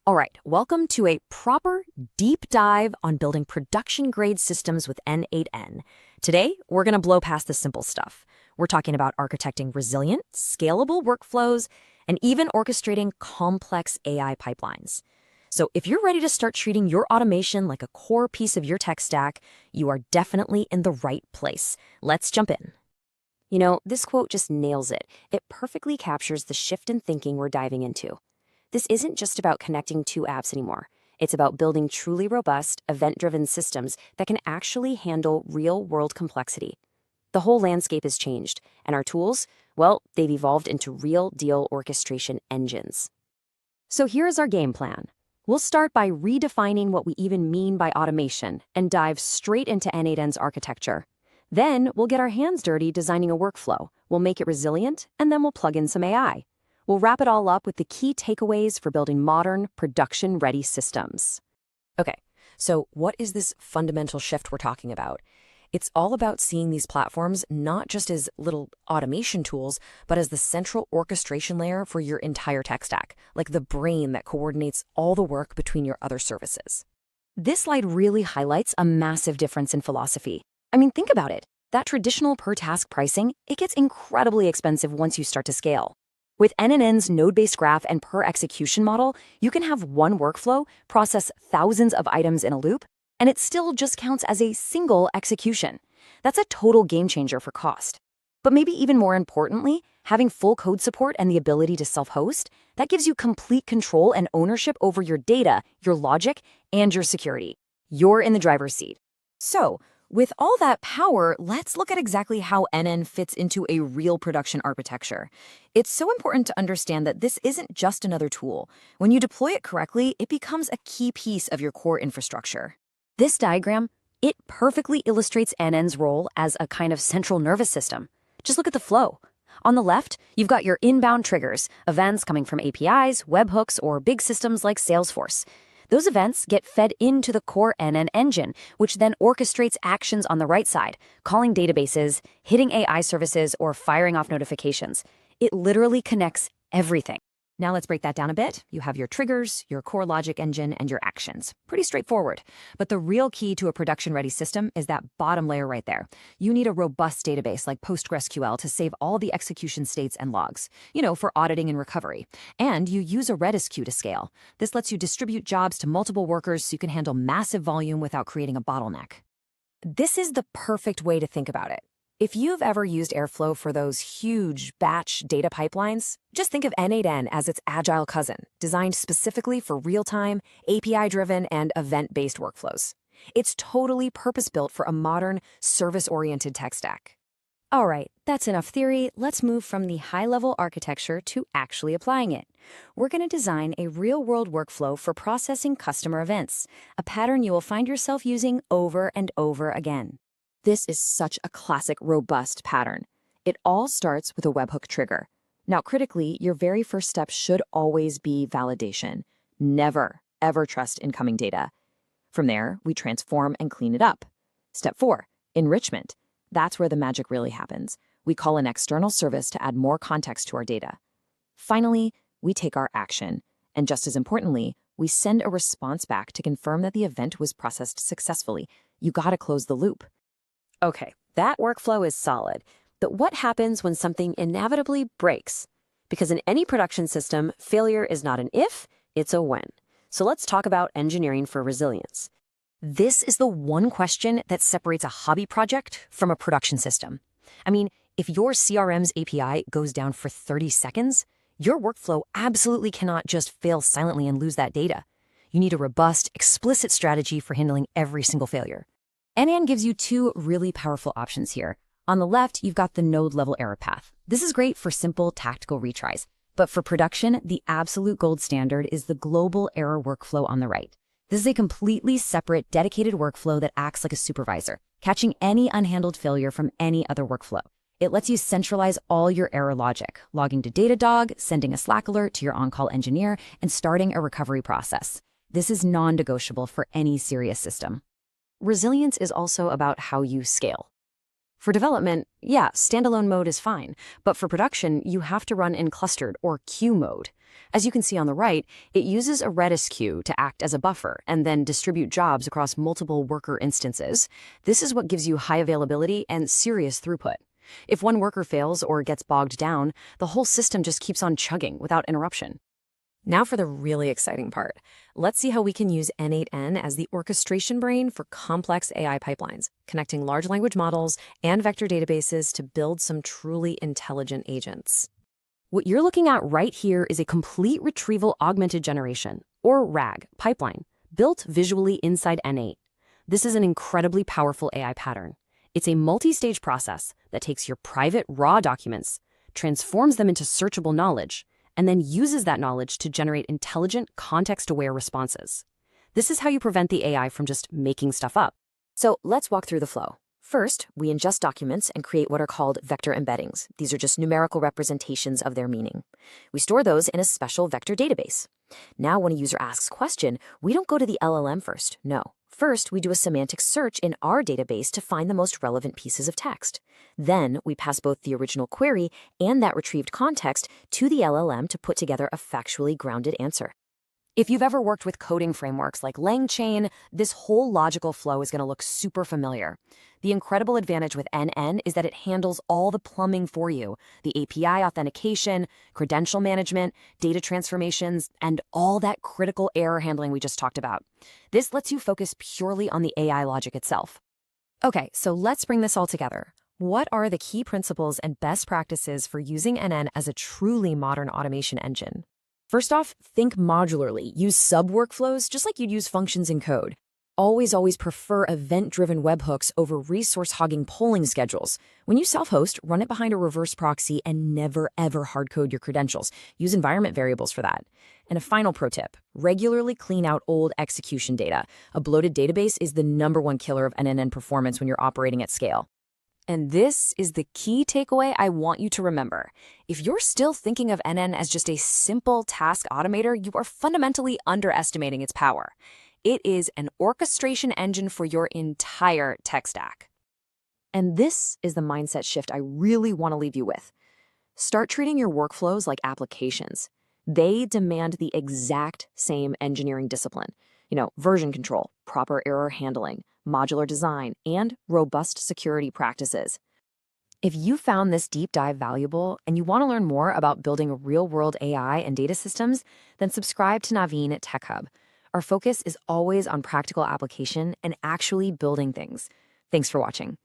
All right, welcome to a proper deep dive on building production-grade systems with n8n. Today, we're going to blow past the simple stuff. We're talking about architecting resilient, scalable workflows, and even orchestrating complex AI pipelines. So if you're ready to start treating your automation like a core piece of your tech stack, you are definitely in the right place. Let's jump in. You know, this quote just nails it. It perfectly captures the shift in thinking we're diving into. This isn't just about connecting two apps anymore. It's about building truly robust, event-driven systems that can actually handle real-world complexity. The whole landscape has changed, and our tools, well, they've evolved into real-deal orchestration engines. So here's our game plan. We'll start by redefining what we even mean by automation and dive straight into n8n's architecture. Then we'll get our hands dirty designing a workflow. We'll make it resilient, and then we'll plug in some AI. We'll wrap it all up with the key takeaways for building modern, production-ready systems. Okay, so what is this fundamental shift we're talking about? It's all about seeing these platforms not just as little automation tools, but as the central orchestration layer for your entire tech stack, like the brain that coordinates all the work between your other services. This slide really highlights a massive difference in philosophy. I mean, think about it. That traditional per-task pricing, it gets incredibly expensive once you start to scale. With n8n's node-based graph and per-execution model, you can have one workflow process thousands of items in a loop, and it still just counts as a single execution. That's a total game changer for cost. But maybe even more importantly, having full code support and the ability to self-host, that gives you complete control and ownership over your data, your logic, and your security. You're in the driver's seat. So, with all that power, let's look at exactly how n8n fits into a real production architecture. It's so important to understand that this isn't just another tool. When you deploy it correctly, it becomes a key piece of your core infrastructure. This diagram, it perfectly illustrates n8n's role as a kind of central nervous system. Just look at the flow. On the left, you've got your inbound triggers, events coming from APIs, webhooks, or big systems like Salesforce. Those events get fed into the core n8n engine, which then orchestrates actions on the right side, calling databases, hitting AI services, or firing off notifications. It literally connects everything. Now let's break that down a bit. You have your triggers, your core logic engine, and your actions. Pretty straightforward. But the real key to a production-ready system is that bottom layer right there. You need a robust database like PostgreSQL to save all the execution states and logs, for auditing and recovery. And you use a Redis queue to scale. This lets you distribute jobs to multiple workers so you can handle massive volume without creating a bottleneck. This is the perfect way to think about it. If you've ever used Airflow for those huge batch data pipelines, just think of n8n as its agile cousin, designed specifically for real-time, API-driven, and event-based workflows. It's totally purpose-built for a modern, service-oriented tech stack. All right, that's enough theory. Let's move from the high-level architecture to actually applying it. We're going to design a real-world workflow for processing customer events, a pattern you will find yourself using over and over again. This is such a classic, robust pattern. It all starts with a webhook trigger. Now, critically, your very first step should always be validation. Never, ever trust incoming data. From there, we transform and clean it up. Step 4, enrichment. That's where the magic really happens. We call an external service to add more context to our data. Finally, we take our action. And just as importantly, we send a response back to confirm that the event was processed successfully. You gotta close the loop. Okay, that workflow is solid, but what happens when something inevitably breaks? Because in any production system, failure is not an if, it's a when. So let's talk about engineering for resilience. This is the one question that separates a hobby project from a production system. I mean, if your CRM's API goes down for 30 seconds, your workflow absolutely cannot just fail silently and lose that data. You need a robust, explicit strategy for handling every single failure. n8n gives you two really powerful options here. On the left, you've got the node-level error path. This is great for simple, tactical retries. But for production, the absolute gold standard is the global error workflow on the right. This is a completely separate, dedicated workflow that acts like a supervisor, catching any unhandled failure from any other workflow. It lets you centralize all your error logic, logging to Datadog, sending a Slack alert to your on-call engineer, and starting a recovery process. This is non-negotiable for any serious system. Resilience is also about how you scale. For development, yeah, standalone mode is fine, but for production, you have to run in clustered or queue mode. As you can see on the right, it uses a Redis queue to act as a buffer and then distribute jobs across multiple worker instances. This is what gives you high availability and serious throughput. If one worker fails or gets bogged down, the whole system just keeps on chugging without interruption. Now for the really exciting part. Let's see how we can use n8n as the orchestration brain for complex AI pipelines, connecting large language models and vector databases to build some truly intelligent agents. What you're looking at right here is a complete retrieval augmented generation, or RAG, pipeline, built visually inside n8. This is an incredibly powerful AI pattern. It's a multi-stage process that takes your private raw documents, transforms them into searchable knowledge, and then uses that knowledge to generate intelligent, context-aware responses. This is how you prevent the AI from just making stuff up. So let's walk through the flow. First, we ingest documents and create what are called vector embeddings. These are just numerical representations of their meaning. We store those in a special vector database. Now, when a user asks a question, we don't go to the LLM first. No. First, we do a semantic search in our database to find the most relevant pieces of text. Then, we pass both the original query and that retrieved context to the LLM to put together a factually grounded answer. If you've ever worked with coding frameworks like LangChain, this whole logical flow is going to look super familiar. The incredible advantage with n8n is that it handles all the plumbing for you, the API authentication, credential management, data transformations, and all that critical error handling we just talked about. This lets you focus purely on the AI logic itself. Okay, so let's bring this all together. What are the key principles and best practices for using n8n as a truly modern automation engine? First off, think modularly. Use sub-workflows just like you'd use functions in code. Always prefer event-driven webhooks over resource-hogging polling schedules. When you self-host, run it behind a reverse proxy and never, ever hard-code your credentials. Use environment variables for that. And a final pro tip, regularly clean out old execution data. A bloated database is the #1 killer of n8n performance when you're operating at scale. And this is the key takeaway I want you to remember. If you're still thinking of n8n as just a simple task automator, you are fundamentally underestimating its power. It is an orchestration engine for your entire tech stack. And this is the mindset shift I really want to leave you with. Start treating your workflows like applications. They demand the exact same engineering discipline. Version control, proper error handling, modular design, and robust security practices. If you found this deep dive valuable and you want to learn more about building real-world AI and data systems, then subscribe to n8n Tech Hub. Our focus is always on practical application and actually building things. Thanks for watching.